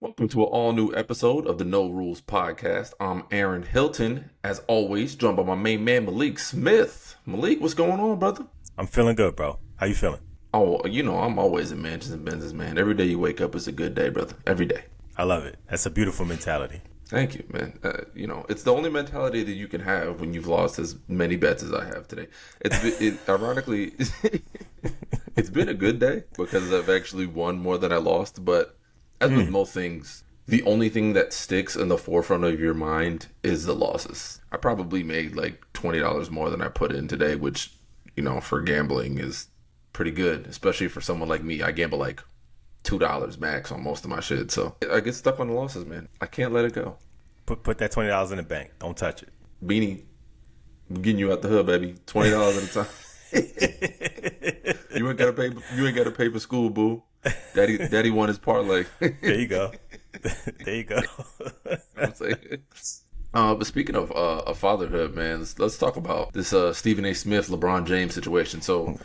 Welcome to an all-new episode of the No Rules Podcast. I'm Aaron Hilton, as always, joined by my main man, Malik Smith. Malik, what's going on, brother? I'm feeling good, bro. How you feeling? Oh, I'm always in mansions and Benzes, man. Every day you wake up is a good day, brother. Every day. I love it. That's a beautiful mentality. Thank you, man. It's the only mentality that you can have when you've lost as many bets as I have today. Ironically, it's been a good day because I've actually won more than I lost. But as with most things, the only thing that sticks in the forefront of your mind is the losses. I probably made like $20 more than I put in today, which, for gambling is pretty good, especially for someone like me. I gamble like $2 max on most of my shit, so I get stuck on the losses, man. I can't let it go. Put that $20 in the bank. Don't touch it. Beanie, I'm getting you out the hood, baby. $20 at a time. You ain't gotta pay for school, boo. Daddy won his parlay. There you go. There you go. I'm saying. But speaking of fatherhood, man, let's talk about this Stephen A. Smith, LeBron James situation. So,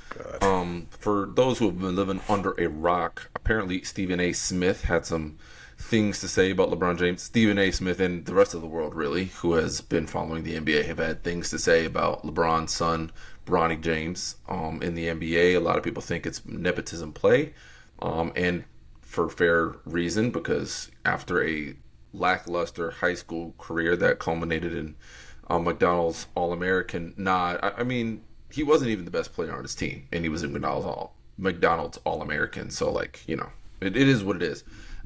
for those who have been living under a rock, apparently Stephen A. Smith had some things to say about LeBron James. Stephen A. Smith and the rest of the world, really, who has been following the NBA, have had things to say about LeBron's son, Bronny James, in the NBA. A lot of people think it's nepotism play, and for fair reason, because after a lackluster high school career that culminated in McDonald's All-American nod. I mean, he wasn't even the best player on his team, and he was a McDonald's All-American. So, it is what it is.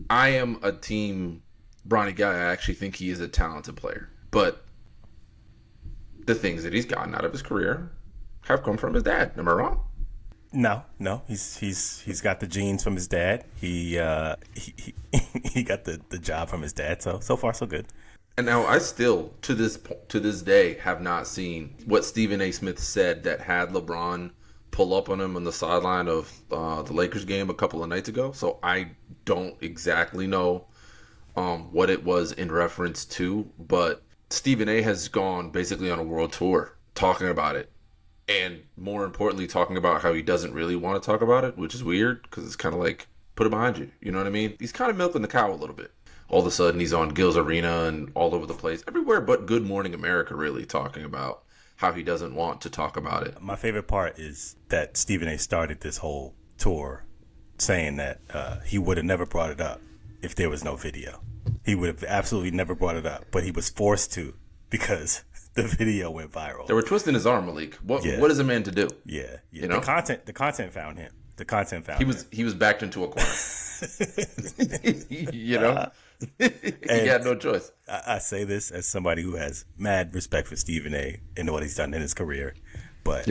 I am a team Bronny guy. I actually think he is a talented player, but the things that he's gotten out of his career have come from his dad. Am I wrong? No. He's got the genes from his dad. He got the job from his dad. So far so good. And now I still to this day have not seen what Stephen A. Smith said that had LeBron pull up on him on the sideline of the Lakers game a couple of nights ago. So I don't exactly know what it was in reference to, but Stephen A. has gone basically on a world tour talking about it. And more importantly, talking about how he doesn't really want to talk about it, which is weird because it's kind of like, put it behind you. You know what I mean? He's kind of milking the cow a little bit. All of a sudden, he's on Gil's Arena and all over the place. Everywhere but Good Morning America, really, talking about how he doesn't want to talk about it. My favorite part is that Stephen A. started this whole tour saying that he would have never brought it up if there was no video. He would have absolutely never brought it up, but he was forced to because the video went viral. They were twisting his arm, Malik. What is a man to do? Yeah. You know? The content found him. He was backed into a corner. He had no choice. I say this as somebody who has mad respect for Stephen A. and what he's done in his career, but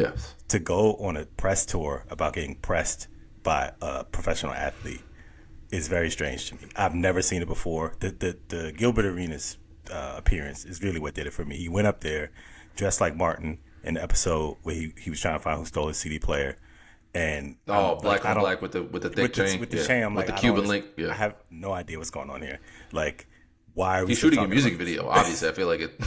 to go on a press tour about getting pressed by a professional athlete is very strange to me. I've never seen it before. The Gilbert Arenas appearance is really what did it for me. He went up there dressed like Martin in the episode where he was trying to find who stole his CD player, and black on black with the thick chain, with the chain. I'm with like, the Cuban link. Yeah. I have no idea what's going on here. Like, why are we? He's shooting a music video. Obviously, I feel like it.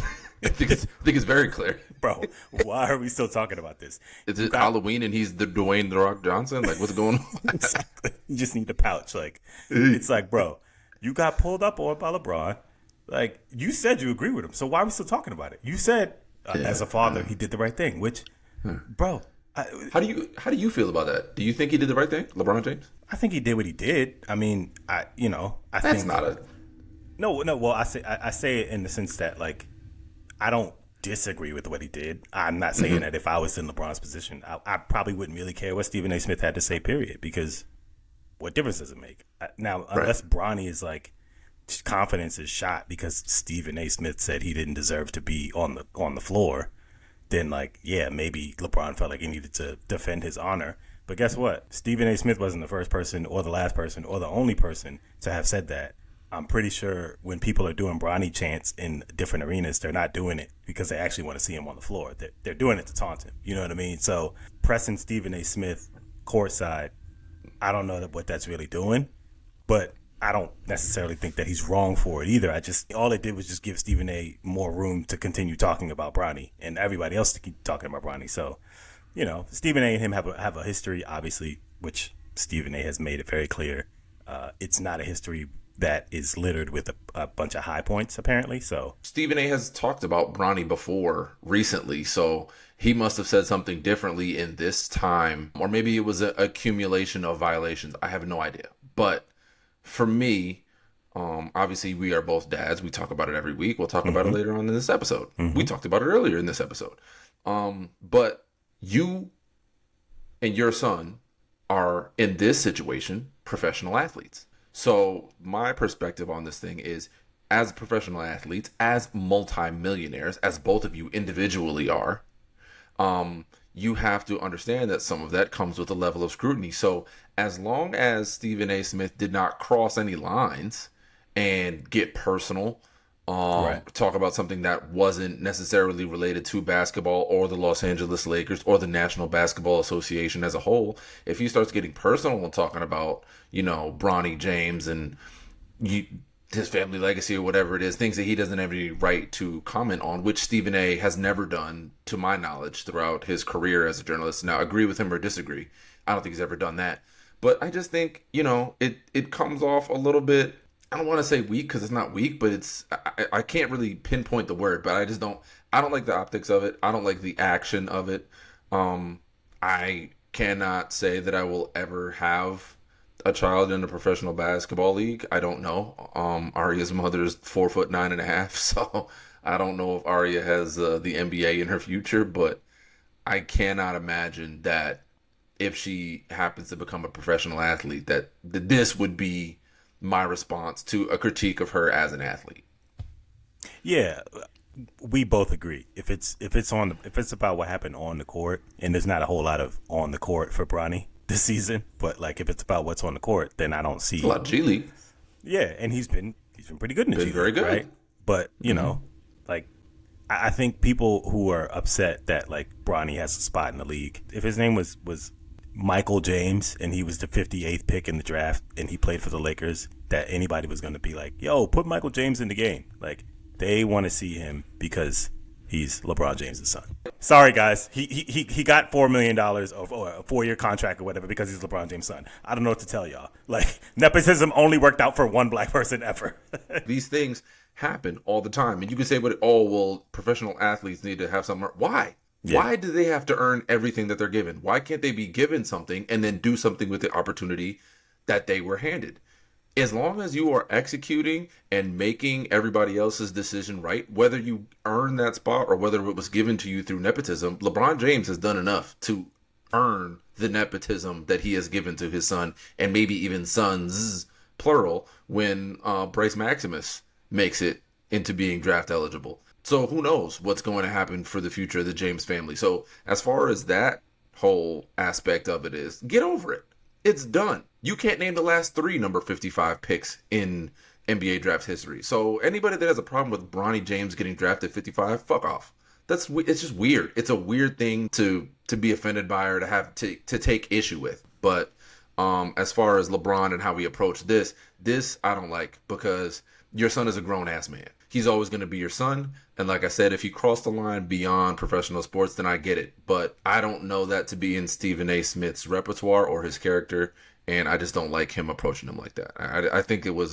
I think it's very clear, bro. Why are we still talking about this? Is it Halloween and he's the Dwayne The Rock Johnson? Like, what's going on? Exactly. You just need the pouch. Like, it's like, bro, you got pulled up on by LeBron. Like, you said you agree with him, so why are we still talking about it? You said, as a father, he did the right thing, which, bro. How do you feel about that? Do you think he did the right thing, LeBron James? I think he did what he did. I mean, I That's think not a... No, well, I say it in the sense that, like, I don't disagree with what he did. I'm not saying that if I was in LeBron's position, I probably wouldn't really care what Stephen A. Smith had to say, period, because what difference does it make? Now, unless Bronny is like, confidence is shot because Stephen A. Smith said he didn't deserve to be on the floor, then maybe LeBron felt like he needed to defend his honor. But guess what? Stephen A. Smith wasn't the first person or the last person or the only person to have said that. I'm pretty sure when people are doing Bronny chants in different arenas, they're not doing it because they actually want to see him on the floor. They're doing it to taunt him. You know what I mean? So pressing Stephen A. Smith courtside, I don't know what that's really doing, but I don't necessarily think that he's wrong for it either. I just, all it did was just give Stephen A. more room to continue talking about Bronny and everybody else to keep talking about Bronny. So, Stephen A. and him have a history, obviously, which Stephen A. has made it very clear. It's not a history that is littered with a bunch of high points, apparently. So Stephen A. has talked about Bronny before recently, so he must have said something differently in this time, or maybe it was an accumulation of violations. I have no idea. But for me, obviously we are both dads. We talk about it every week. We'll talk about it later on in this episode. We talked about it earlier in this episode. But you and your son are, in this situation, professional athletes. So my perspective on this thing is, as professional athletes, as multimillionaires, as both of you individually are, you have to understand that some of that comes with a level of scrutiny. So as long as Stephen A. Smith did not cross any lines and get personal, talk about something that wasn't necessarily related to basketball or the Los Angeles Lakers or the National Basketball Association as a whole, if he starts getting personal and talking about, Bronny James and his family legacy or whatever it is, things that he doesn't have any right to comment on, which Stephen A. has never done, to my knowledge, throughout his career as a journalist. Now, agree with him or disagree, I don't think he's ever done that. But I just think, it comes off a little bit, I don't want to say weak because it's not weak, but I can't really pinpoint the word, but I don't like the optics of it. I don't like the action of it. I cannot say that I will ever have a child in a professional basketball league. I don't know. Arya's mother's 4'9.5", so I don't know if Arya has the NBA in her future, but I cannot imagine that if she happens to become a professional athlete, that this would be my response to a critique of her as an athlete. Yeah, we both agree. If it's about what happened on the court, and there's not a whole lot of on the court for Bronny this season, but like if it's about what's on the court, then I don't see a lot of G League. Yeah, and he's been pretty good in the G League, very good, right? But like I think people who are upset that like Bronny has a spot in the league, if his name was Michael James and he was the 58th pick in the draft and he played for the Lakers, that anybody was going to be like, yo, put Michael James in the game. Like, they want to see him because he's LeBron James' son. Sorry, guys. He got $4 million of a 4-year contract or whatever because he's LeBron James' son. I don't know what to tell y'all. Like, nepotism only worked out for one black person ever. These things happen all the time. And you can say, well, professional athletes need to have some. Why? Yeah. Why do they have to earn everything that they're given? Why can't they be given something and then do something with the opportunity that they were handed? As long as you are executing and making everybody else's decision right, whether you earn that spot or whether it was given to you through nepotism, LeBron James has done enough to earn the nepotism that he has given to his son, and maybe even sons, plural, when Bryce Maximus makes it into being draft eligible. So who knows what's going to happen for the future of the James family. So as far as that whole aspect of it is, get over it. It's done. You can't name the last 3 number 55 picks in NBA draft history. So anybody that has a problem with Bronny James getting drafted 55, fuck off. It's just weird. It's a weird thing to be offended by or to have to take issue with. But as far as LeBron and how we approach this I don't like, because your son is a grown-ass man. He's always going to be your son. And like I said, if he crossed the line beyond professional sports, then I get it. But I don't know that to be in Stephen A. Smith's repertoire or his character. And I just don't like him approaching him like that. I think it was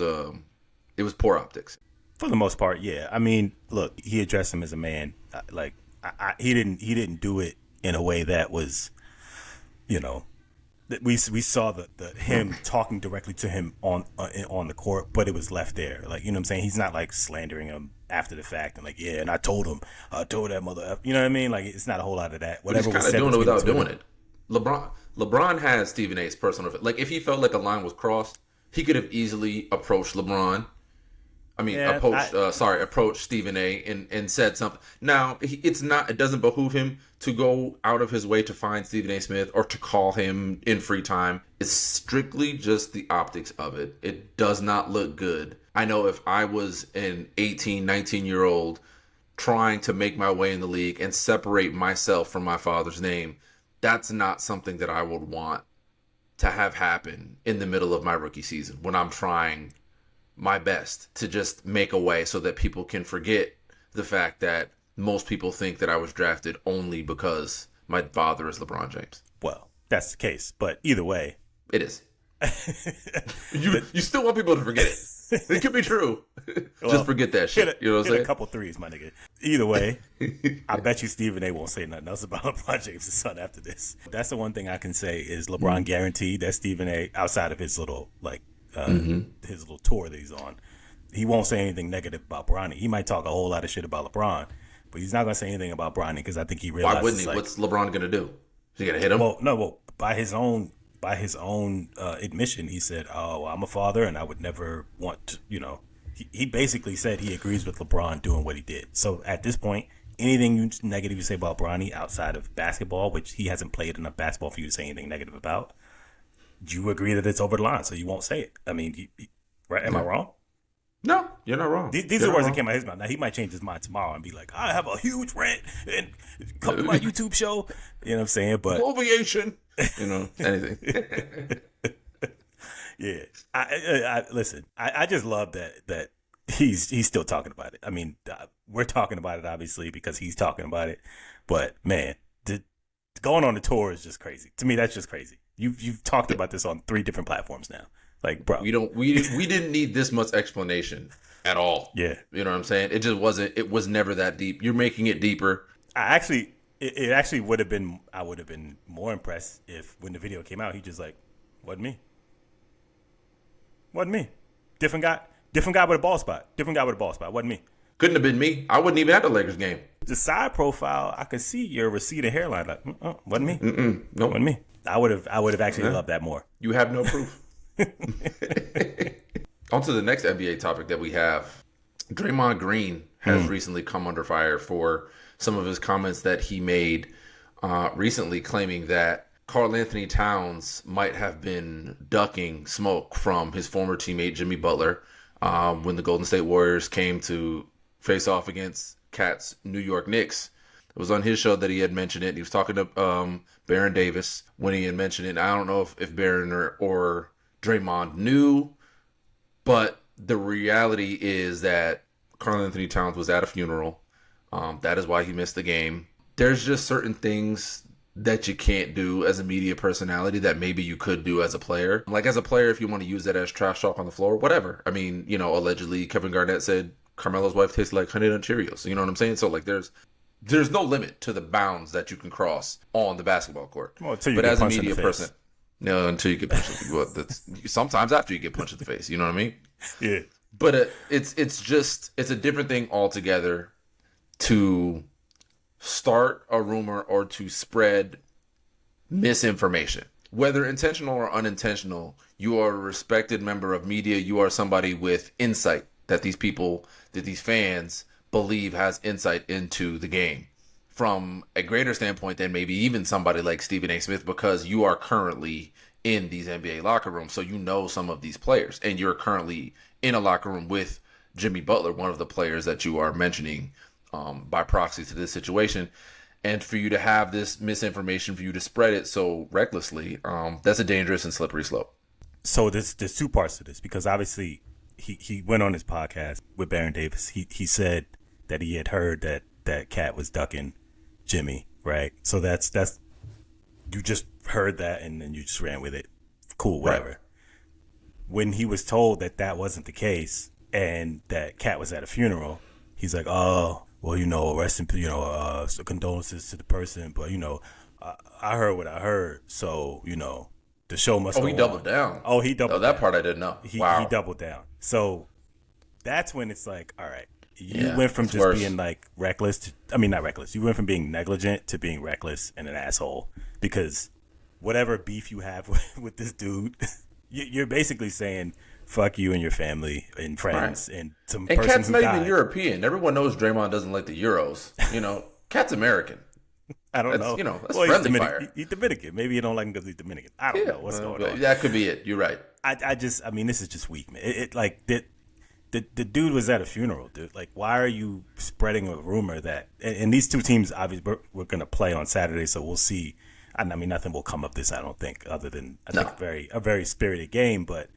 poor optics. For the most part, yeah. I mean, look, he addressed him as a man. Like he didn't do it in a way that was, we saw the him talking directly to him on the court, but it was left there. Like, you know what I'm saying? He's not like slandering him after the fact and like, yeah, and I told that mother, you know what I mean? Like, it's not a whole lot of that. Whatever was said doing it without doing it. LeBron has Stephen A's personal. Like, if he felt like a line was crossed, he could have easily approached LeBron. Approached Stephen A. and said something. Now, it doesn't behoove him to go out of his way to find Stephen A. Smith or to call him in free time. It's strictly just the optics of it. It does not look good. I know if I was an 18, 19-year-old trying to make my way in the league and separate myself from my father's name, that's not something that I would want to have happen in the middle of my rookie season when I'm trying my best to just make a way so that people can forget the fact that most people think that I was drafted only because my father is LeBron James. Well, that's the case, but either way, it is. You still want people to forget it. It could be true. Well, just forget that shit. You know what I'm saying? A couple threes, my nigga. Either way, I bet you Stephen A. won't say nothing else about LeBron James' son after this. That's the one thing I can say is LeBron guaranteed that Stephen A. outside of his little his little tour that he's on, he won't say anything negative about Bronny. He might talk a whole lot of shit about LeBron, but he's not gonna say anything about Bronny because I think he realizes. Why wouldn't he? What's LeBron gonna do? Is he gonna hit him? Well, by his own admission, he said, "Oh, I'm a father, and I would never want to." He basically said he agrees with LeBron doing what he did. So at this point, anything negative you say about Bronny outside of basketball, which he hasn't played enough basketball for you to say anything negative about, you agree that it's over the line, so you won't say it. I mean, right? Am I wrong? No, you're not wrong. These are words that came out of his mouth. Now, he might change his mind tomorrow and be like, I have a huge rant and come to my YouTube show. You know what I'm saying? But Aviation. Anything. Yeah. I listen, I just love that he's still talking about it. I mean, we're talking about it, obviously, because he's talking about it. But, man, going on the tour is just crazy. To me, that's just crazy. You've talked about this on 3 different platforms now. Like, bro, we didn't need this much explanation at all. Yeah, you know what I'm saying? It just wasn't. It was never that deep. You're making it deeper. It actually would have been. I would have been more impressed if when the video came out, he just like, wasn't me. Different guy with a ball spot. Wasn't me. Couldn't have been me. I wouldn't even at the Lakers game. The side profile, I could see your receding hairline. Like, wasn't me. Nope. Wasn't me. I would have actually loved that more. You have no proof. On to the next NBA topic that we have. Draymond Green has recently come under fire for some of his comments that he made recently, claiming that Karl Anthony Towns might have been ducking smoke from his former teammate Jimmy Butler when the Golden State Warriors came to face off against Cat's New York Knicks. It was on his show that he had mentioned it. He was talking to Baron Davis when he had mentioned it. I don't know if Baron or Draymond knew, but the reality is that Karl Anthony Towns was at a funeral. That is why he missed the game. There's just certain things that you can't do as a media personality that maybe you could do as a player. Like as a player, if you want to use that as trash talk on the floor, whatever. I mean, allegedly Kevin Garnett said Carmelo's wife tastes like Honey Nut Cheerios. You know what I'm saying? So like there's no limit to the bounds that you can cross on the basketball court. Well, until you but get as a punched in media the person, face. no, until you get punched in the face. Sometimes after you get punched in the face, you know what I mean? Yeah. But it's a different thing altogether to start a rumor or to spread misinformation. Whether intentional or unintentional, you are a respected member of media. You are somebody with insight that these fans believe has insight into the game from a greater standpoint than maybe even somebody like Stephen A. Smith, because you are currently in these NBA locker rooms. So you know some of these players, and you're currently in a locker room with Jimmy Butler, one of the players that you are mentioning by proxy to this situation. And for you to have this misinformation, for you to spread it so recklessly, that's a dangerous and slippery slope. So there's 2 parts to this, because obviously he went on his podcast with Baron Davis. He said that he had heard that Cat was ducking Jimmy, right? So that's you just heard that and then you just ran with it. Cool, whatever. Right. When he was told that wasn't the case and that Cat was at a funeral, he's like, oh, well, rest in peace, so condolences to the person, but I heard what I heard, so the show must. He doubled down. Oh, he doubled. That down. part I didn't know. He doubled down. So that's when it's like, all right, you went from just being like reckless to, not reckless. You went from being negligent to being reckless and an asshole, because whatever beef you have with this dude, you're basically saying fuck you and your family and friends and some person who died. And Cat's not even European. Everyone knows Draymond doesn't like the Euros. Cat's American. I don't know. That's friendly fire. He's Dominican. Maybe you don't like him because he's Dominican. I don't know what's going on. That could be it. You're right. This is just weak, man. The dude was at a funeral, dude. Like, why are you spreading a rumor that? And these 2 teams, obviously, we're going to play on Saturday, so we'll see. I mean, nothing will come of this, I don't think, other than I No. think a very spirited game. But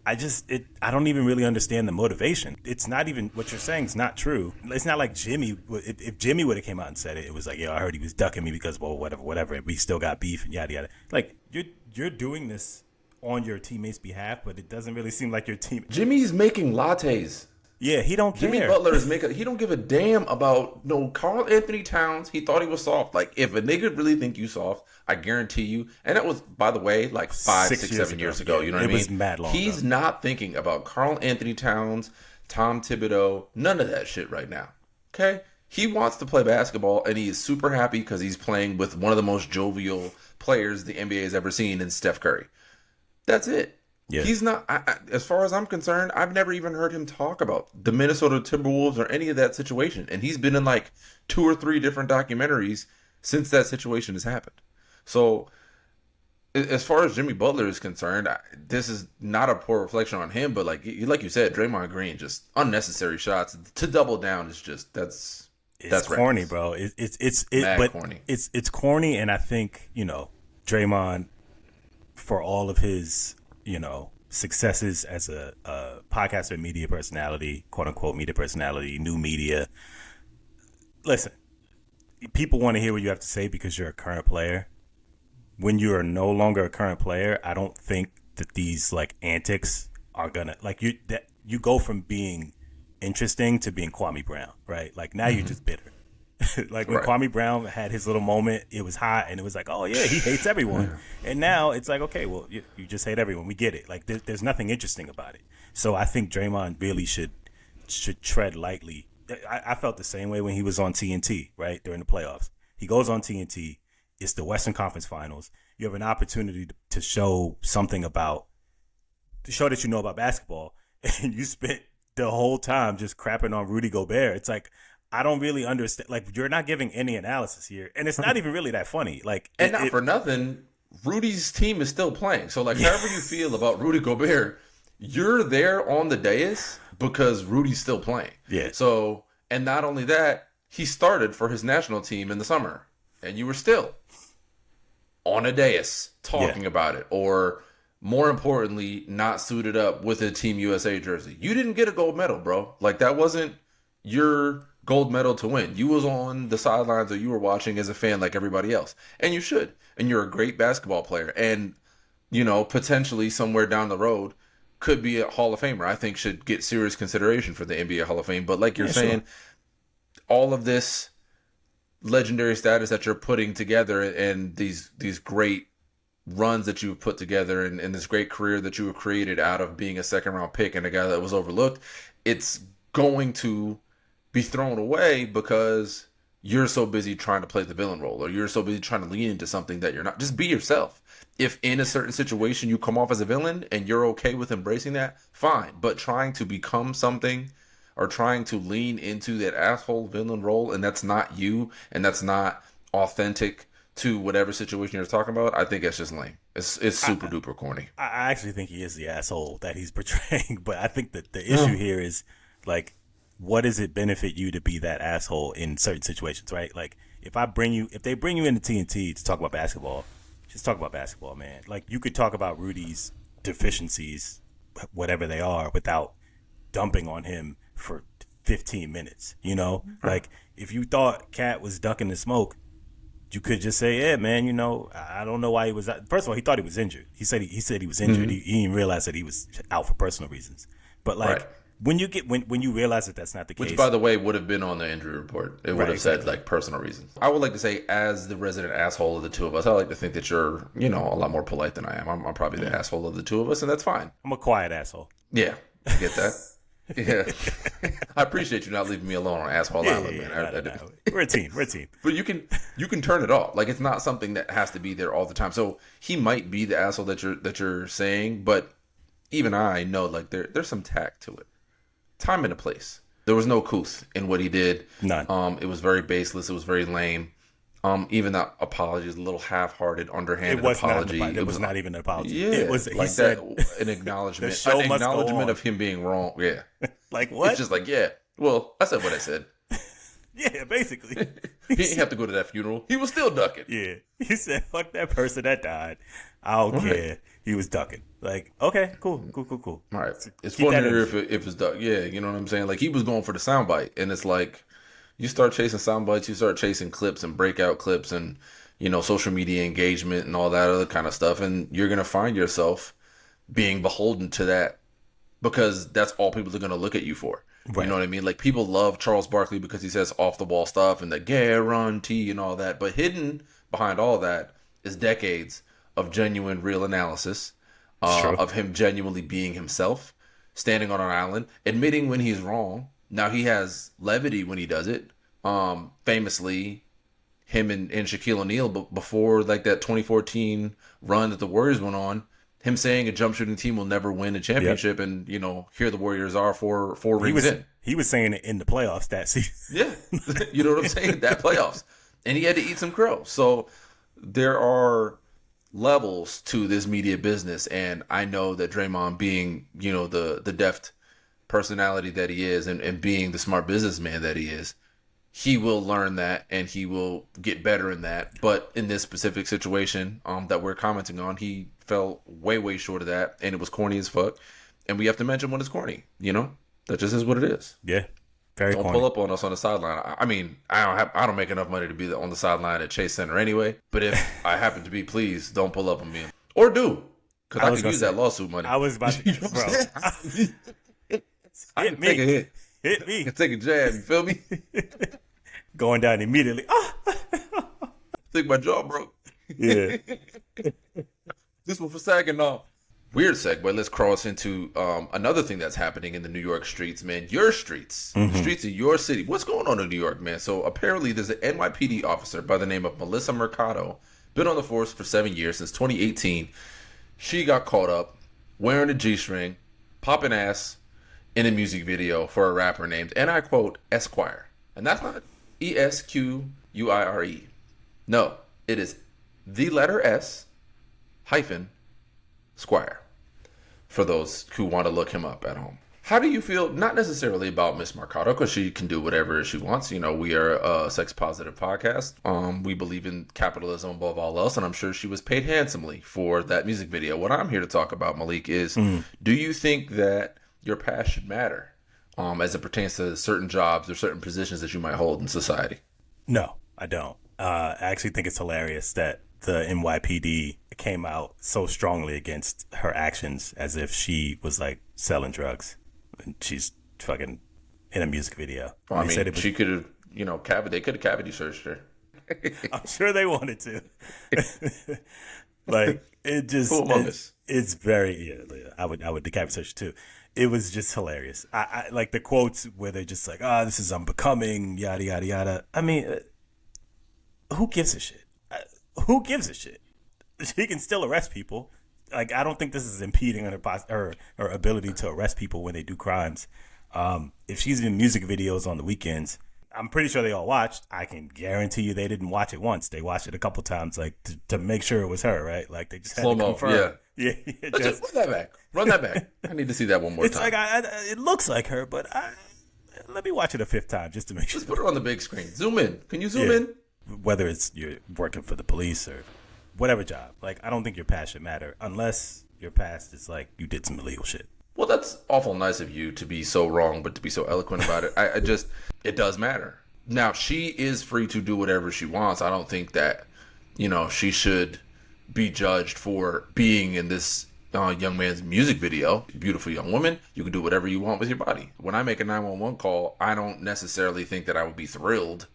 I don't even really understand the motivation. It's not even what you're saying is not true. It's not like Jimmy. If Jimmy would have came out and said it, it was like, I heard he was ducking me because, well, whatever, and we still got beef and yada yada. Like you're doing this on your teammates' behalf, but it doesn't really seem like your team. Jimmy's making lattes. Yeah, he don't care. Jimmy Butler is he don't give a damn about no Karl Anthony Towns. He thought he was soft. Like, if a nigga really think you soft, I guarantee you. And that was, by the way, like 5, 6, 7 years ago. You know what I mean? It was mad long He's ago. not thinking about Karl Anthony Towns, Tom Thibodeau, none of that shit right now. Okay? He wants to play basketball, and he is super happy because he's playing with one of the most jovial players the NBA has ever seen in Steph Curry. That's it. Yeah. He's not, as far as I'm concerned, I've never even heard him talk about the Minnesota Timberwolves or any of that situation. And he's been in like 2 or 3 different documentaries since that situation has happened. So as far as Jimmy Butler is concerned, this is not a poor reflection on him, but like you said, Draymond Green, just unnecessary shots to double down is just, that's corny, bro. It's corny. It's corny. And I think, Draymond, for all of his, successes as a podcaster, media personality, quote unquote media personality, new media. Listen, people want to hear what you have to say because you're a current player. When you are no longer a current player, I don't think that these like antics are gonna you go from being interesting to being Kwame Brown, right? Like now you're just bitter. Like when Kwame Brown had his little moment, it was hot and it was like, oh yeah, he hates everyone. And now it's like, okay, well, you just hate everyone. We get it. Like there's nothing interesting about it. So I think Draymond really should tread lightly. I felt the same way when he was on TNT, right, during the playoffs. He goes on TNT. It's the Western Conference Finals. You have an opportunity to show something to show that you know about basketball, and you spent the whole time just crapping on Rudy Gobert. It's like, I don't really understand. Like, you're not giving any analysis here, and it's not even really that funny. Like, and for nothing, Rudy's team is still playing. So, like, however you feel about Rudy Gobert, you're there on the dais because Rudy's still playing. Yeah. So, and not only that, he started for his national team in the summer, and you were still on a dais talking about it, or more importantly, not suited up with a Team USA jersey. You didn't get a gold medal, bro. Like, that wasn't your gold medal to win. You was on the sidelines, or you were watching as a fan like everybody else. And you should. And you're a great basketball player. And, potentially somewhere down the road could be a Hall of Famer. I think should get serious consideration for the NBA Hall of Fame. But like you're saying, all of this legendary status that you're putting together and these great runs that you've put together and this great career that you have created out of being a second round pick and a guy that was overlooked, it's going to be thrown away because you're so busy trying to play the villain role, or you're so busy trying to lean into something that you're not. Just be yourself. If in a certain situation you come off as a villain and you're okay with embracing that, fine. But trying to become something or trying to lean into that asshole villain role, and that's not you, and that's not authentic to whatever situation you're talking about, I think it's just lame. It's super duper corny. I actually think he is the asshole that he's portraying, but I think that the issue here is, like, what does it benefit you to be that asshole in certain situations, right? Like, if they bring you into TNT to talk about basketball, just talk about basketball, man. Like, you could talk about Rudy's deficiencies, whatever they are, without dumping on him for 15 minutes, Like, if you thought Cat was ducking the smoke, you could just say, yeah, man, I don't know why he was out. First of all, he thought he was injured. He said he was injured. Mm-hmm. He didn't realize that he was out for personal reasons. But, like, when you realize that that's not the case. Which, by the way, would have been on the injury report. It would have said, like, personal reasons. I would like to say, as the resident asshole of the two of us, I like to think that you're, a lot more polite than I am. I'm probably the asshole of the two of us, and that's fine. I'm a quiet asshole. Yeah, I get that. Yeah. I appreciate you not leaving me alone on Asshole Island, man. No. We're a team. But you can turn it off. Like, it's not something that has to be there all the time. So he might be the asshole that you're saying, but even I know, like, there's some tact to it. Time and a place. There was no couth in what he did. None. It was very baseless. It was very lame. Even that apology is a little half-hearted, underhanded apology. It was not even an apology. Yeah, it was. Like, he said an acknowledgement. An acknowledgement of him being wrong. Yeah. Like, what? It's just like, yeah. Well, I said what I said. Yeah, basically. He didn't have to go to that funeral. He was still ducking. Yeah. He said, fuck that person that died. I don't care. He was ducking. Like, okay, cool. All right. It's Keep that funnier if it's duck. Yeah, you know what I'm saying? Like, he was going for the soundbite. And it's like, you start chasing sound bites, you start chasing clips and breakout clips and, social media engagement and all that other kind of stuff. And you're going to find yourself being beholden to that because that's all people are going to look at you for. Right. You know what I mean? Like, people love Charles Barkley because he says off the wall stuff and the guarantee and all that. But hidden behind all that is decades of genuine, real analysis of him genuinely being himself, standing on an island, admitting when he's wrong. Now, he has levity when he does it. Famously, him and Shaquille O'Neal, before like that 2014 run that the Warriors went on, him saying a jump shooting team will never win a championship, and here the Warriors are four rings in. He was saying it in the playoffs that season. Yeah, you know what I'm saying? That playoffs, and he had to eat some crow. So there are levels to this media business, and I know that Draymond, being the deft personality that he is, and being the smart businessman that he is, he will learn that and he will get better in that. But in this specific situation that we're commenting on, he fell way, way short of that, and it was corny as fuck. And we have to mention when it's corny. That just is what it is. Yeah, very don't corny. Pull up on us on the sideline. I mean, I don't make enough money to be on the sideline at Chase Center anyway. But if I happen to be, please don't pull up on me, or do, because I could use that lawsuit money. I was about to, bro. I can take a hit. Hit me. I can take a jab. You feel me? Going down immediately. I think my jaw broke. Yeah. This one for Saginaw. Weird segue. Let's cross into another thing that's happening in the New York streets, man. Your streets. The streets of your city. What's going on in New York, man? So apparently there's an NYPD officer by the name of Melissa Mercado. Been on the force for 7 years, since 2018. She got caught up wearing a G-string, popping ass in a music video for a rapper named, and I quote, Esquire. And that's not Esquire. No, it is the letter S hyphen Squire, for those who want to look him up at home. How do you feel, not necessarily about Miss Mercado, because she can do whatever she wants. We are a sex-positive podcast. We believe in capitalism above all else, and I'm sure she was paid handsomely for that music video. What I'm here to talk about, Malik, is do you think that your past should matter as it pertains to certain jobs or certain positions that you might hold in society? No, I don't. I actually think it's hilarious that the NYPD came out so strongly against her actions, as if she was like selling drugs and she's fucking in a music video. Well, I mean, she could have, they could have cavity searched her. I'm sure they wanted to. Like, it just, it's very, I would the cavity search too. It was just hilarious. I like the quotes where they're just like, this is unbecoming, yada, yada, yada. I mean, who gives a shit? Who gives a shit? She can still arrest people. Like, I don't think this is impeding on her ability to arrest people when they do crimes. If she's in music videos on the weekends, I'm pretty sure they all watched. I can guarantee you they didn't watch it once. They watched it a couple times, like, to make sure it was her, right? Like, they just had to confirm. Yeah. Just run that back. Run that back. I need to see that one more time. It's like, it looks like her, but let me watch it a fifth time just to make sure. Just put her on the big screen. Zoom in. Can you zoom in? Whether it's you're working for the police or whatever job. Like, I don't think your past should matter unless your past is like you did some illegal shit. Well, that's awful nice of you to be so wrong, but to be so eloquent about it. I just, it does matter. Now, she is free to do whatever she wants. I don't think that, she should be judged for being in this young man's music video. Beautiful young woman. You can do whatever you want with your body. When I make a 911 call, I don't necessarily think that I would be thrilled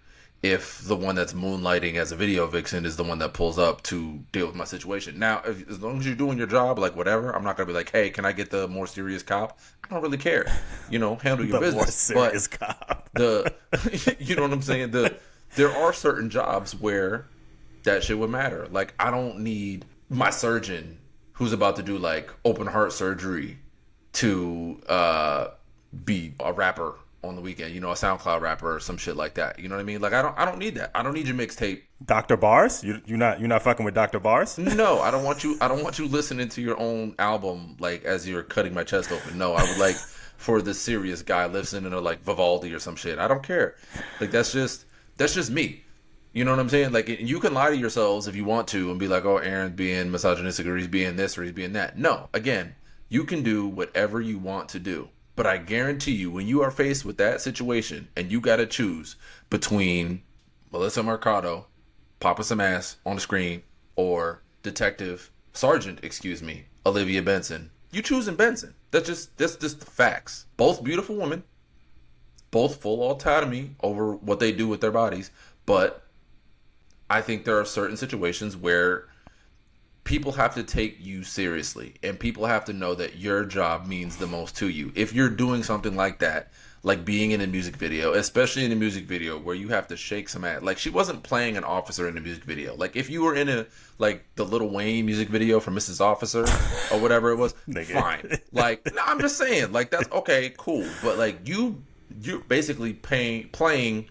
if the one that's moonlighting as a video vixen is the one that pulls up to deal with my situation. Now, as long as you're doing your job, like, whatever, I'm not going to be like, hey, can I get the more serious cop? I don't really care. Handle your business. More serious cop. You know what I'm saying? There are certain jobs where that shit would matter. Like, I don't need my surgeon who's about to do, like, open heart surgery to be a rapper on the weekend, a SoundCloud rapper or some shit like that. You know what I mean? Like, I don't need that. I don't need your mixtape. Dr. Bars? You're not fucking with Dr. Bars? No, I don't want you listening to your own album, like, as you're cutting my chest open. No, I would like for the serious guy listening to like Vivaldi or some shit. I don't care. Like that's just me. You know what I'm saying? Like you can lie to yourselves if you want to and be like, oh, Aaron's being misogynistic or he's being this or he's being that. No, again, you can do whatever you want to do. But I guarantee you, when you are faced with that situation and you got to choose between Melissa Mercado popping some ass on the screen or Sergeant, Olivia Benson, you choosing Benson. That's just the facts. Both beautiful women, both full autonomy over what they do with their bodies, but I think there are certain situations where people have to take you seriously and people have to know that your job means the most to you. If you're doing something like that, like being in a music video, especially in a music video where you have to shake some ass. Like she wasn't playing an officer in a music video. Like if you were in a like the Lil Wayne music video for Mrs. Officer or whatever it was, fine. Like no, I'm just saying, like that's okay, cool. But like you're basically playing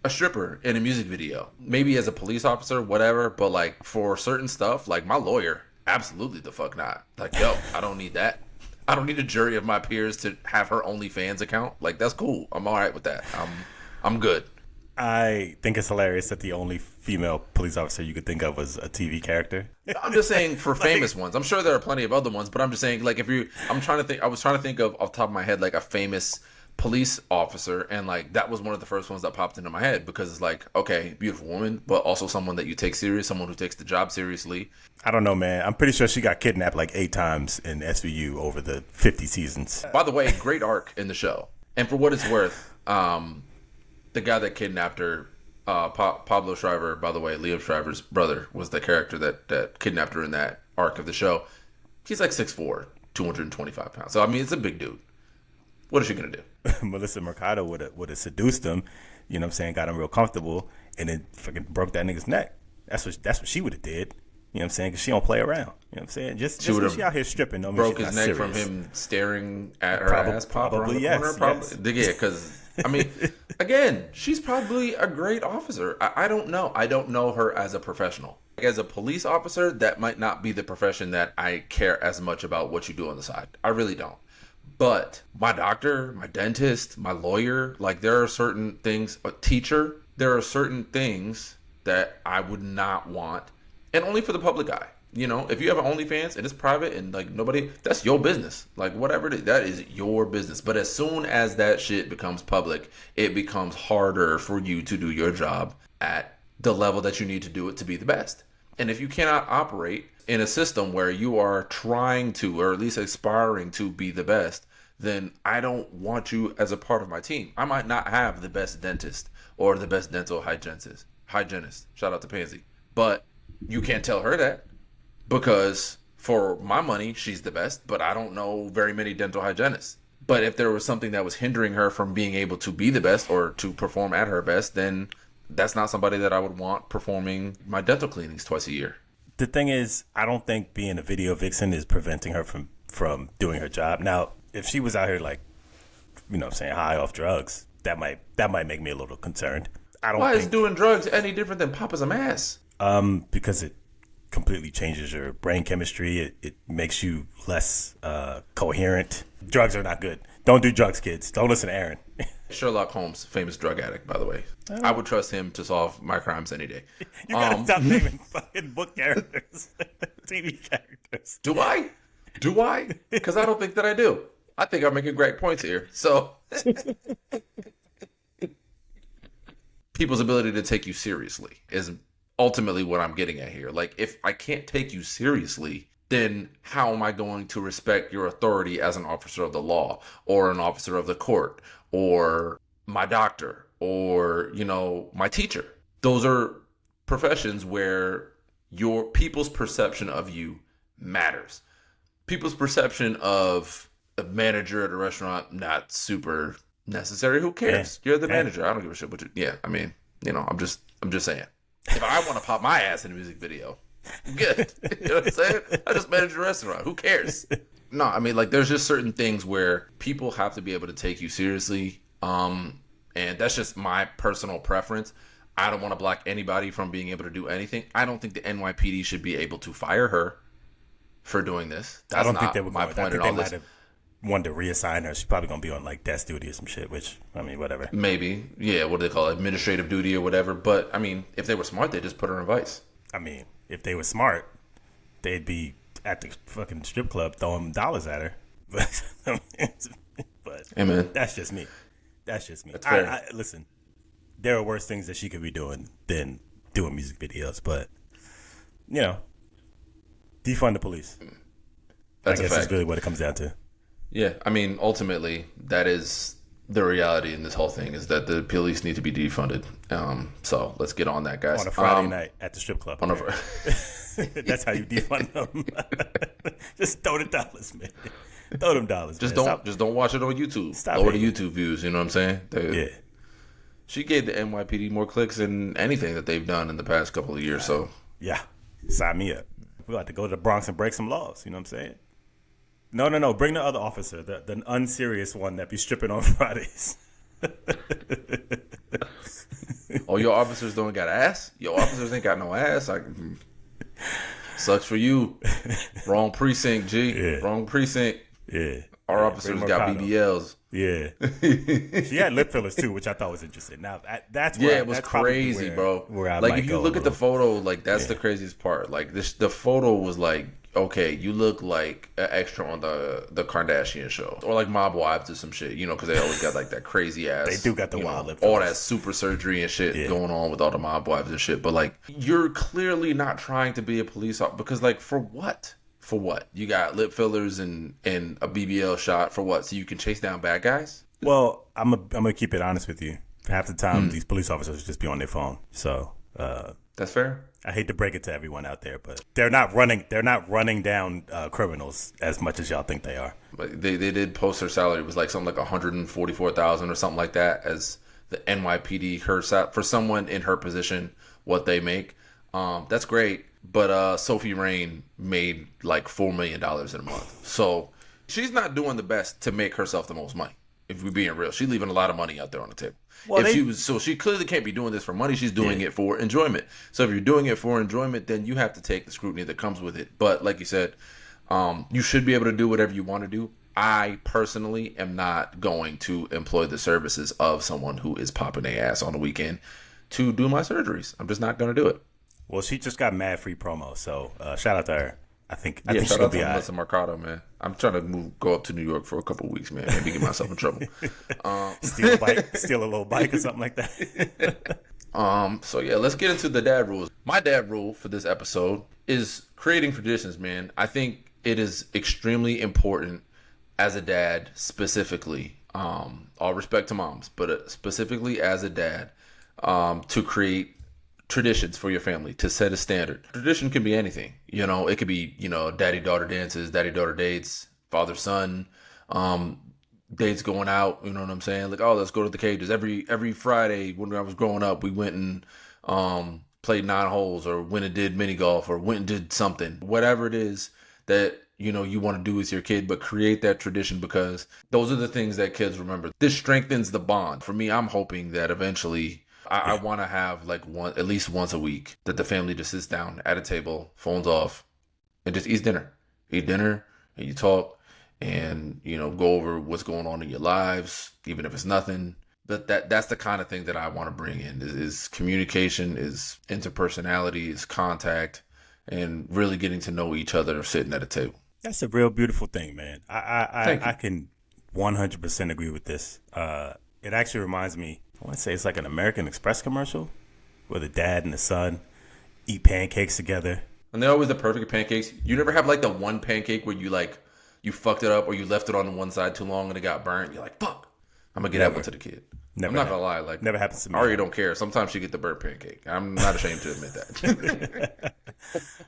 a stripper in a music video, maybe as a police officer, whatever. But like for certain stuff, like my lawyer, absolutely the fuck not. Like yo, I don't need that. I don't need a jury of my peers to have her OnlyFans account. Like that's cool. I'm all right with that. I'm good. I think it's hilarious that the only female police officer you could think of was a TV character. I'm just saying for famous ones. I'm sure there are plenty of other ones, but I'm just saying like I was trying to think of off the top of my head like a famous police officer, and like that was one of the first ones that popped into my head because it's like, okay, beautiful woman, but also someone that you take serious, someone who takes the job seriously. I don't know, man. I'm pretty sure she got kidnapped like 8 times in SVU over the 50 seasons. By the way, great arc in the show. And for what it's worth, the guy that kidnapped her, Pablo Schreiber, by the way, Liam Schreiber's brother, was the character that kidnapped her in that arc of the show. He's like 6'4", 225 pounds. So I mean, it's a big dude. What is she gonna do? Melissa Mercado would have seduced him, you know what I'm saying, got him real comfortable, and then fucking broke that nigga's neck. That's what she would have did. You know what I'm saying? Because she don't play around. You know what I'm saying? Just when she out here stripping, no, broke his neck serious. from him staring at her ass pop around the corner. Probably, yeah, because I mean, again, she's probably a great officer. I don't know. I don't know her as a professional. As a police officer, that might not be the profession that I care as much about what you do on the side. I really don't. But my doctor, my dentist, my lawyer, like there are certain things, a teacher, there are certain things that I would not want, and only for the public eye. You know, if you have an OnlyFans and it's private and like nobody, that's your business. Like whatever it is, that is your business. But as soon as that shit becomes public, it becomes harder for you to do your job at the level that you need to do it to be the best. And if you cannot operate in a system where you are trying to, or at least aspiring to be the best, then I don't want you as a part of my team. I might not have the best dentist or the best dental hygienist. Shout out to Pansy. But you can't tell her that because for my money, she's the best, but I don't know very many dental hygienists. But if there was something that was hindering her from being able to be the best or to perform at her best, then that's not somebody that I would want performing my dental cleanings twice a year. The thing is, I don't think being a video vixen is preventing her from doing her job. Now, if she was out here like, you know what I'm saying, high off drugs, that might make me a little concerned. Why is doing drugs any different than popping some ass? Because it completely changes your brain chemistry. It makes you less coherent. Drugs are not good. Don't do drugs, kids. Don't listen to Aaron. Sherlock Holmes, famous drug addict, by the way. I would trust him to solve my crimes any day. You gotta stop naming fucking book characters, TV characters. Do I? Because I don't think that I do. I think I'm making great points here. So, people's ability to take you seriously is ultimately what I'm getting at here. Like, if I can't take you seriously, then how am I going to respect your authority as an officer of the law or an officer of the court or my doctor or, you know, my teacher? Those are professions where your people's perception of you matters. People's perception of a manager at a restaurant, not super necessary. Who cares? You're the manager. I don't give a shit what you. Yeah, I mean, you know, I'm just saying. If I want to pop my ass in a music video, good. You know what I'm saying? I just manage a restaurant. Who cares? No, I mean, like, there's just certain things where people have to be able to take you seriously. And that's just my personal preference. I don't want to block anybody from being able to do anything. I don't think the NYPD should be able to fire her for doing this. That's not my point at all. wanted to reassign her, she's probably gonna be on like desk duty or some shit. Which I mean, whatever. Maybe, yeah. What do they call it? Administrative duty or whatever. But I mean, if they were smart, they just put her in vice. I mean, if they were smart, they'd be at the fucking strip club throwing dollars at her. But Hey, man. that's just me. That's just me. That's fair. Listen, there are worse things that she could be doing than doing music videos. But you know, defund the police. That's I guess a fact. that's really what it comes down to. Yeah, I mean, ultimately, that is the reality in this whole thing is that the police need to be defunded. So let's get on that, guys. On a Friday night at the strip club. That's how you defund them. Just throw the dollars, man. Throw them dollars. Just man. don't watch it on YouTube. Stop Lower the hating. YouTube views. You know what I'm saying? Yeah. She gave the NYPD more clicks than anything that they've done in the past couple of years. So Yeah. Sign me up. We got to go to the Bronx and break some laws. You know what I'm saying? No. Bring the other officer, the unserious one that be stripping on Fridays. oh, your officers don't got ass? Your officers ain't got no ass? Sucks for you. Wrong precinct, G. Yeah. Wrong precinct. Yeah. Our officers got BBLs. Yeah. She had lip fillers too, which I thought was interesting. Now that's where it was crazy, bro. Where I like might if you go look a at the little. photo, like that's the craziest part. Like the photo was like, okay, you look like an extra on the Kardashian show, or like Mob Wives or some shit, you know, because they always got like that crazy ass. They do got the wild lip all fillers. that super surgery and shit going on with all the Mob Wives and shit. But like, you're clearly not trying to be a police officer because, like, for what? For what? You got lip fillers and a BBL shot for what? So you can chase down bad guys? Well, I'm gonna keep it honest with you. Half the time, these police officers just be on their phone. So That's fair. I hate to break it to everyone out there, but they're not running down criminals as much as y'all think they are. But they did post her salary. It was like something like 144,000 or something like that as the NYPD for someone in her position what they make. That's great. But Sophie Rain made like $4 million in a month. So she's not doing the best to make herself the most money. If we're being real, she's leaving a lot of money out there on the table. Well, So she clearly can't be doing this for money. She's doing it for enjoyment. So if you're doing it for enjoyment, then you have to take the scrutiny that comes with it. But like you said, you should be able to do whatever you want to do. I personally am not going to employ the services of someone who is popping their ass on the weekend to do my surgeries. I'm just not going to do it. Well, she just got mad free promo, so shout out to her. I think Shout she'll out be to all right. Melissa Mercado, man. I'm trying to go up to New York for a couple of weeks, man. Maybe get myself in trouble. Steal a little bike or something like that. So yeah, let's get into the dad rules. My dad rule for this episode is creating traditions, man. I think it is extremely important as a dad, specifically. All respect to moms, but specifically as a dad, to create traditions for your family, to set a standard. Tradition can be anything. You know, it could be, daddy-daughter dances, daddy-daughter dates, father-son, dates going out, you know what I'm saying? Like, oh, let's go to the cages. Every Friday when I was growing up, we went and played 9 holes or went and did mini golf or went and did something. Whatever it is that, you want to do with your kid, but create that tradition because those are the things that kids remember. This strengthens the bond. For me, I'm hoping that eventually I want to have like at least once a week that the family just sits down at a table, phones off, and just eats dinner. Eat dinner and you talk and, go over what's going on in your lives, even if it's nothing. But that's the kind of thing that I want to bring in is communication, is interpersonality, is contact, and really getting to know each other sitting at a table. That's a real beautiful thing, man. I can 100% agree with this. It actually reminds me, I want to say it's like an American Express commercial where the dad and the son eat pancakes together. And they're always the perfect pancakes. You never have like the one pancake where you fucked it up or you left it on the one side too long and it got burnt. You're like, fuck, I'm going to get that one to the kid. Never I'm not going to lie. Like, never happens to me. I already don't care. Sometimes she get the burnt pancake. I'm not ashamed to admit that.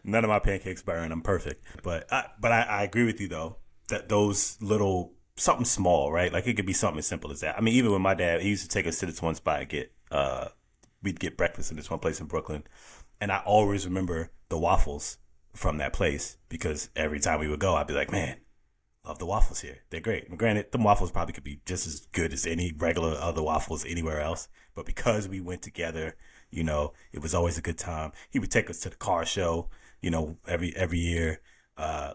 None of my pancakes burn. I'm perfect. But I agree with you, though, that those little, something small, right? Like it could be something as simple as that. I mean, even with my dad, he used to take us to this one spot and we'd get breakfast in this one place in Brooklyn. And I always remember the waffles from that place because every time we would go, I'd be like, man, love the waffles here. They're great. And granted, the waffles probably could be just as good as any regular other waffles anywhere else. But because we went together, it was always a good time. He would take us to the car show, every year.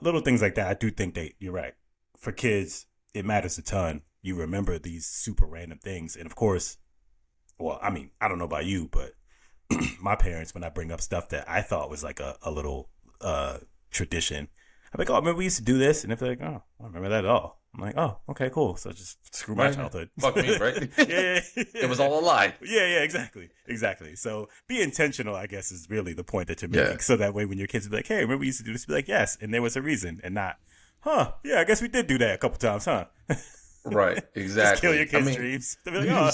Little things like that. I do think you're right. For kids, it matters a ton. You remember these super random things. And of course, well, I mean, I don't know about you, but my parents, when I bring up stuff that I thought was like a little tradition, I'm like, oh, remember we used to do this? And if they're like, oh, I don't remember that at all. I'm like, oh, okay, cool. So just screw my childhood. Fuck me, right? Yeah. It was all a lie. Yeah, exactly. So be intentional, I guess, is really the point that you're making. So that way when your kids be like, hey, remember we used to do this? Be like, yes. And there was a reason, and not, huh, yeah, I guess we did do that a couple times, huh? Right, exactly. Just kill your kids' dreams. They'll be like, oh,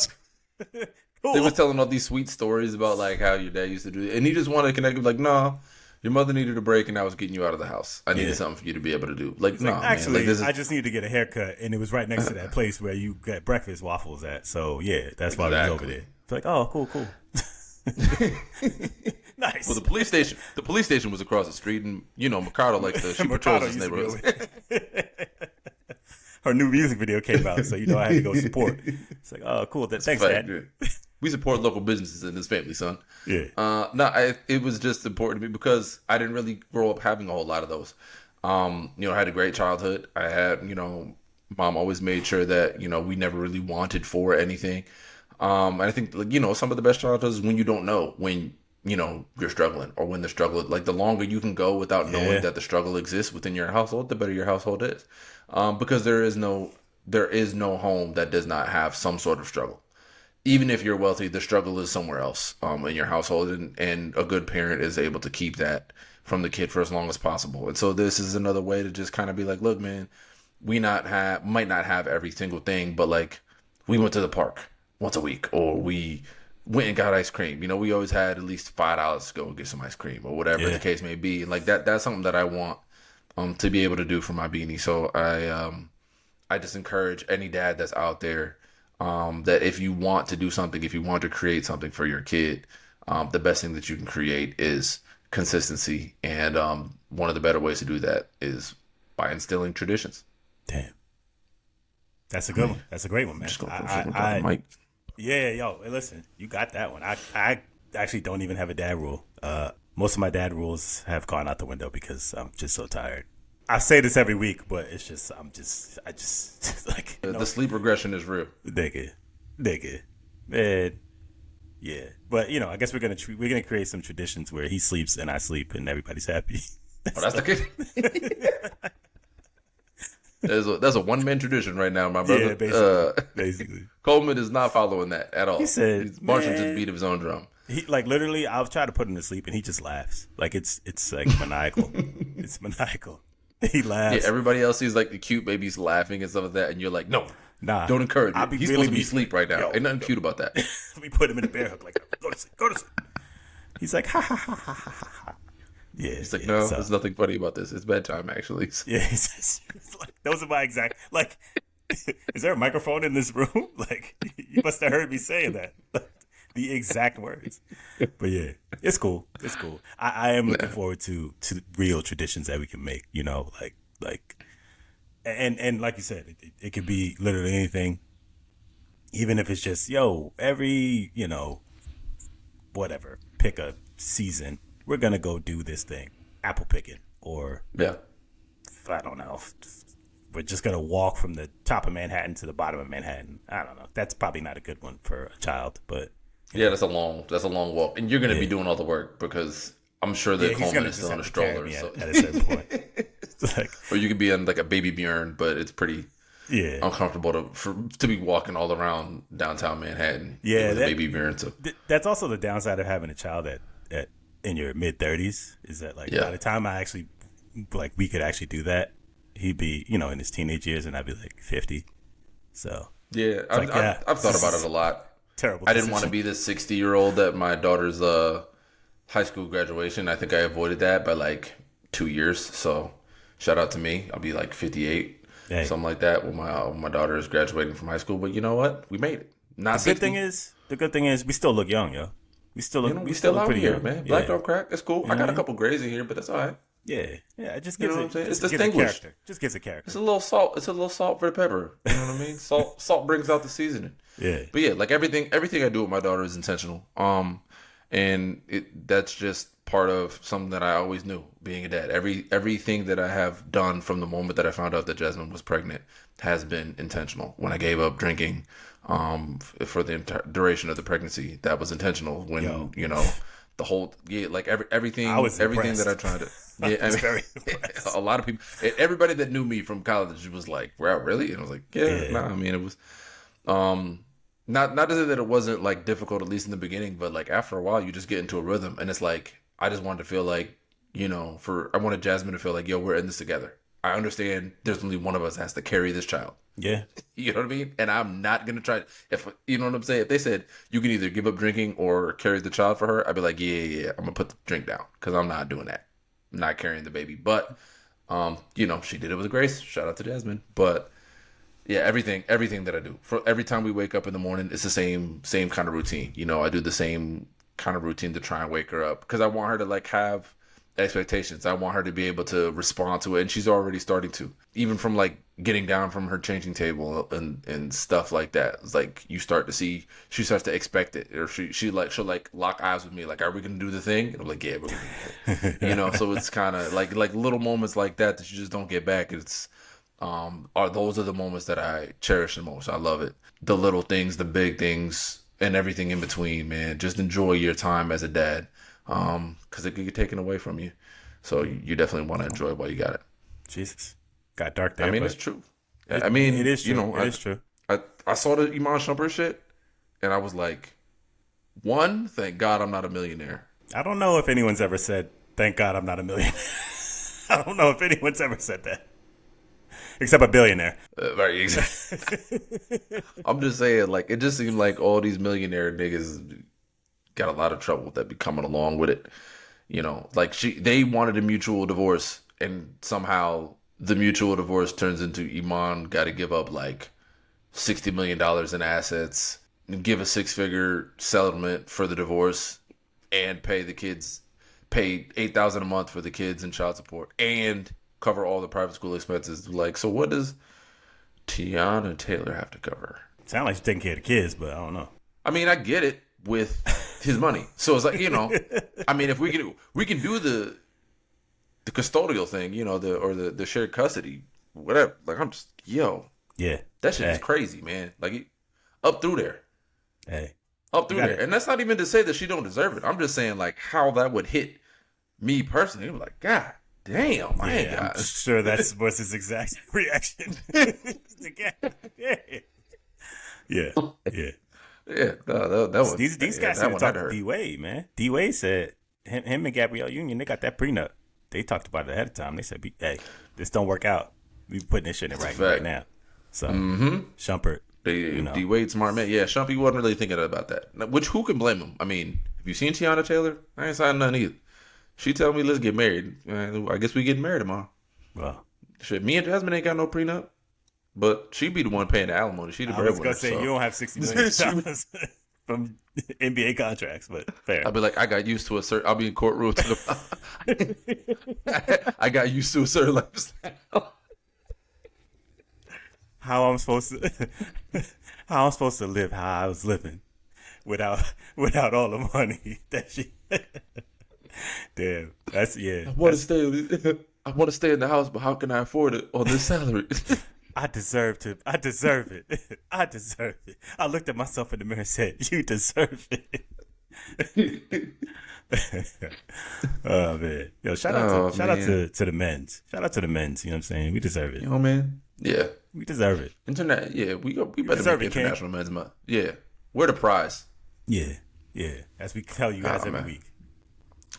cool. They was telling all these sweet stories about like how your dad used to do it. And he just wanted to connect with like, no, your mother needed a break and I was getting you out of the house. I needed something for you to be able to do. Like, no, actually, man. Like, I just need to get a haircut, and it was right next to that place where you get breakfast waffles at. So yeah, that's why we were over there. It's like, oh, cool. Nice. Well, the police station was across the street, and you know, Mercado, like she patrols his neighborhood. Her new music video came out, so you know I had to go support. It's like, oh, cool. Thanks, Dad. Yeah. We support local businesses in this family, son. Yeah. It was just important to me because I didn't really grow up having a whole lot of those. You know, I had a great childhood. I had, you know, mom always made sure that, you know, we never really wanted for anything. And I think, like, you know, some of the best childhoods is when you don't know when, you know, you're struggling or when the struggle, like the longer you can go without knowing that the struggle exists within your household, the better your household is. Because there is no home that does not have some sort of struggle. Even if you're wealthy, the struggle is somewhere else in your household, and a good parent is able to keep that from the kid for as long as possible. And so this is another way to just kind of be like, look, man, we might not have every single thing, but like we went to the park once a week, or we went and got ice cream. You know, we always had at least $5 to go and get some ice cream, or whatever the case may be. And like that's something that I want to be able to do for my beanie. So I just encourage any dad that's out there. That if you want to do something, if you want to create something for your kid, the best thing that you can create is consistency. And one of the better ways to do that is by instilling traditions. Damn. That's a good one. That's a great one, man. Yo, listen, you got that one. I actually don't even have a dad rule. Most of my dad rules have gone out the window because I'm just so tired. I say this every week, but it's just, I just like, the sleep regression is real. Nigga, man, yeah. But you know, I guess we're gonna create some traditions where he sleeps and I sleep and everybody's happy. Oh, that's the kid. That's a one-man tradition right now, my brother. Yeah, basically. Coleman is not following that at all. He said, he's marching to the beat of his own drum. He like literally, I'll try to put him to sleep and he just laughs. Like it's like maniacal. It's maniacal. He laughs. Yeah, everybody else sees like the cute babies laughing and stuff like that, and you're like, no, nah, don't encourage him. He's supposed to be asleep right now. Ain't nothing cute about that. We put him in a bear hug, like, go to sleep. He's like, ha ha ha ha ha ha. Yeah, he's like, no, there's nothing funny about this. It's bedtime, actually. Yeah, it's like, those are my exact. Like, is there a microphone in this room? Like, you must have heard me saying that. The exact words. But yeah, it's cool. It's cool. I am looking forward to real traditions that we can make, you know, like and like you said, it could be literally anything. Even if it's just, yo, every, you know, whatever, pick a season, we're gonna go do this thing. Apple picking, or I don't know. We're just gonna walk from the top of Manhattan to the bottom of Manhattan. I don't know. That's probably not a good one for a child, but yeah, that's a long walk, and you're going to be doing all the work because I'm sure that Coleman is still in a stroller. So. At a certain point, like, or you could be in like a baby Bjorn, but it's pretty uncomfortable to be walking all around downtown Manhattan. Yeah, with a baby Bjorn. So that's also the downside of having a child at in your mid-30s is that like by the time I actually like we could actually do that, he'd be, you know, in his teenage years, and I'd be like 50. So yeah, I've thought about it a lot. Terrible. I didn't want to be the 60-year-old at my daughter's high school graduation. I think I avoided that by like 2 years. So shout out to me. I'll be like 58, something like that, when my daughter is graduating from high school. But you know what? We made it. Not the good thing is we still look young, yo. We still look, we still look out pretty here, young, man. Black don't crack. It's cool. I got a couple grays in here, but that's all right. Yeah. It just gives it's distinguished. Just gives a character. It's a little salt. It's a little salt for the pepper. You know what I mean? Salt brings out the seasoning. Yeah. But yeah, like everything I do with my daughter is intentional. And that's just part of something that I always knew, being a dad. Everything that I have done from the moment that I found out that Jasmine was pregnant has been intentional. When I gave up drinking, for the entire duration of the pregnancy, that was intentional. When Yo. the whole like everything, I was everything impressed. that I tried to. I Yeah, was I mean, very impressed. a lot of people, everybody that knew me from college was like, "Wow, really?" And I was like, "Yeah, Yeah. nah." I mean, it was, not to say that it wasn't like difficult, at least in the beginning, but like after a while, you just get into a rhythm, and it's like I just wanted to feel like, I wanted Jasmine to feel like, yo, we're in this together. I understand there's only one of us that has to carry this child. Yeah. You know what I mean? And I'm not gonna try. If you know what I'm saying, if they said you can either give up drinking or carry the child for her, I'd be like, yeah, I'm gonna put the drink down because I'm not doing that. I'm not carrying the baby. But she did it with grace. Shout out to Jasmine. But yeah, everything that I do, for every time we wake up in the morning, it's the same kind of routine. I do the same kind of routine to try and wake her up because I want her to like have expectations. I want her to be able to respond to it, and she's already starting to. Even from like getting down from her changing table and stuff like that. It's like you start to see she starts to expect it, or she'll like lock eyes with me, like, "Are we gonna do the thing?" And I'm like, "Yeah, we're gonna do the thing." So it's kind of like little moments like that you just don't get back. It's those are the moments that I cherish the most. I love it. The little things, the big things, and everything in between, man. Just enjoy your time as a dad. Because it could get taken away from you. So you definitely want to enjoy it while you got it. Jesus. Got dark there. I mean, but it's true. It is true. It is true. I saw the Iman Shumpert shit, and I was like, one, thank God I'm not a millionaire. I don't know if anyone's ever said, "Thank God I'm not a millionaire." I don't know if anyone's ever said that. Except a billionaire. Right, exactly. I'm just saying, like, it just seemed like all these millionaire niggas got a lot of trouble that be coming along with it. Like they wanted a mutual divorce, and somehow the mutual divorce turns into Iman got to give up like $60 million in assets and give a 6-figure settlement for the divorce and pay $8,000 a month for the kids and child support and cover all the private school expenses. Like, so what does Tiana Taylor have to cover? Sound like she's taking care of the kids, but I don't know. I mean, I get it with his money. So it's like, I mean, if we can do the custodial thing, the shared custody, whatever. Like, I'm just, Yeah. that shit is crazy, man. Like, up through there. Hey. Up through there. And that's not even to say that she don't deserve it. I'm just saying, like, how that would hit me personally. I'm like, God damn, I ain't got I'm sure that was his exact reaction. Yeah. Yeah, that was These guys that need to one talk I'd to heard. D-Wade, man. D-Wade said him and Gabrielle Union, they got that prenup. They talked about it ahead of time. They said, "Hey, this don't work out. We putting this shit in writing right now." So, Shumpert, D-Wade, smart man. Yeah, Shumpy wasn't really thinking about that. Now, who can blame him? I mean, have you seen Tiana Taylor? I ain't signed none either. She tell me, let's get married. I guess we getting married tomorrow. Well, Shit, me and Jasmine ain't got no prenup. But she be the one paying the alimony. She the I was breadwinner. going to say, you don't have $60 million from NBA contracts, but fair. I'll be like, I got used to a certain. I'll be in courtroom. I got used to a certain lifestyle. How I'm supposed to live how I was living without all the money that she. Damn, that's I want to stay. I want to stay in the house, but how can I afford it on this salary? I deserve it. I deserve it. I looked at myself in the mirror and said, "You deserve it." Oh man, yo, shout out to the men's. Shout out to the men's. You know what I'm saying? We deserve it. Man. Yeah, we deserve it. Internet. Yeah, we better make International Men's Month. Yeah, we're the prize. Yeah. As we tell you guys every week.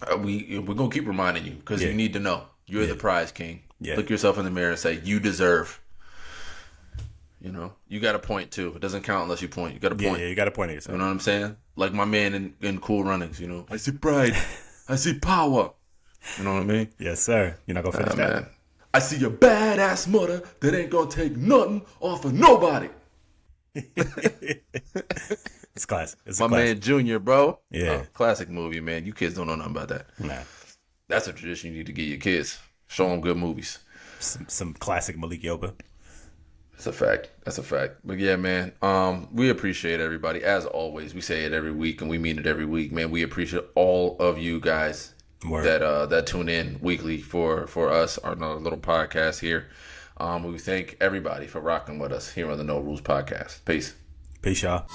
We're gonna keep reminding you because you need to know you're the prize king. Yeah. Look yourself in the mirror and say you deserve. You got to point too. It doesn't count unless you point. You got to point. Yeah, you got to point at yourself. You know what I'm saying? Like my man in Cool Runnings. I see pride. I see power. You know what I mean? Yes, sir. You're not gonna finish that. Man. I see a badass mother that ain't gonna take nothing off of nobody. It's classic. It's my man Junior, bro. Yeah, classic movie, man. You kids don't know nothing about that. Nah, that's a tradition you need to get your kids. Show them good movies. Some classic Malik Yoba. That's a fact. But yeah, man, we appreciate everybody. As always, we say it every week and we mean it every week, man. We appreciate all of you guys Word. that tune in weekly for us, our little podcast here. We thank everybody for rocking with us here on the No Rules Podcast. Peace. Peace, y'all.